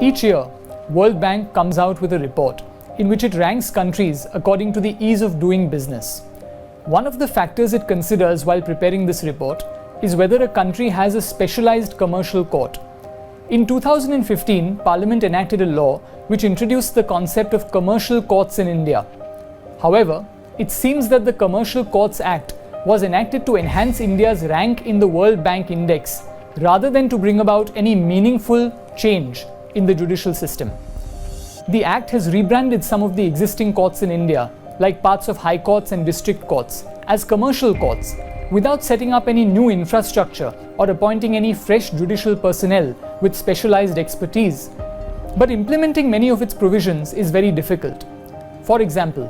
Each year, World Bank comes out with a report in which it ranks countries according to the ease of doing business. One of the factors it considers while preparing this report is whether a country has a specialized commercial court. In 2015, Parliament enacted a law which introduced the concept of commercial courts in India. However, it seems that the Commercial Courts Act was enacted to enhance India's rank in the World Bank Index rather than to bring about any meaningful change in the judicial system. The Act has rebranded some of the existing courts in India, like parts of high courts and district courts, as commercial courts, without setting up any new infrastructure or appointing any fresh judicial personnel with specialized expertise. But implementing many of its provisions is very difficult. For example,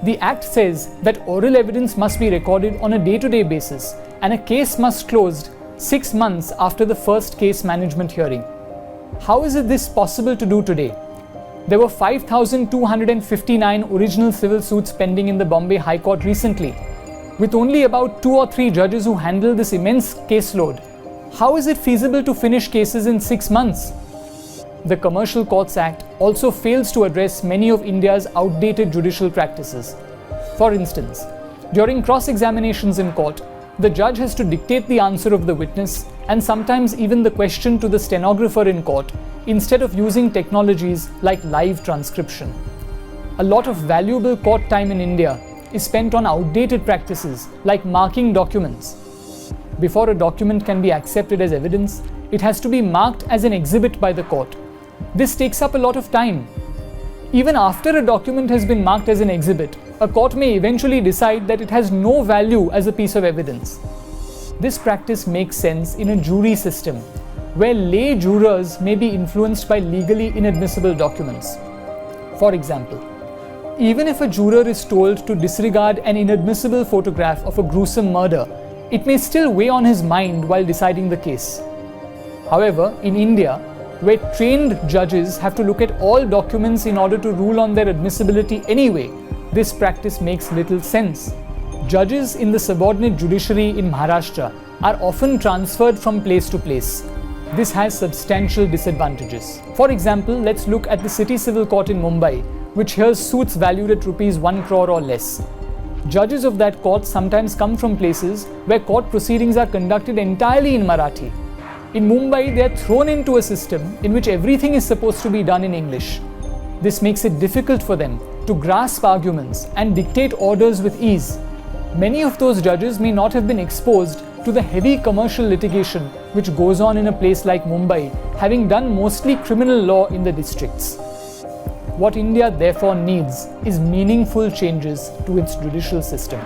the Act says that oral evidence must be recorded on a day-to-day basis and a case must close 6 months after the first case management hearing. How is this possible to do today? There were 5,259 original civil suits pending in the Bombay High Court recently, with only about 2 or 3 judges who handle this immense caseload. How is it feasible to finish cases in 6 months? The Commercial Courts Act also fails to address many of India's outdated judicial practices. For instance, during cross-examinations in court, the judge has to dictate the answer of the witness and sometimes even the question to the stenographer in court instead of using technologies like live transcription. A lot of valuable court time in India is spent on outdated practices like marking documents. Before a document can be accepted as evidence, it has to be marked as an exhibit by the court. This takes up a lot of time. Even after a document has been marked as an exhibit, a court may eventually decide that it has no value as a piece of evidence. This practice makes sense in a jury system, where lay jurors may be influenced by legally inadmissible documents. For example, even if a juror is told to disregard an inadmissible photograph of a gruesome murder, it may still weigh on his mind while deciding the case. However, in India, where trained judges have to look at all documents in order to rule on their admissibility anyway, this practice makes little sense. Judges in the subordinate judiciary in Maharashtra are often transferred from place to place. This has substantial disadvantages. For example, let's look at the City Civil Court in Mumbai, which hears suits valued at ₹1 crore or less. Judges of that court sometimes come from places where court proceedings are conducted entirely in Marathi. In Mumbai, they are thrown into a system in which everything is supposed to be done in English. This makes it difficult for them to grasp arguments and dictate orders with ease. Many of those judges may not have been exposed to the heavy commercial litigation which goes on in a place like Mumbai, having done mostly criminal law in the districts. What India therefore needs is meaningful changes to its judicial system.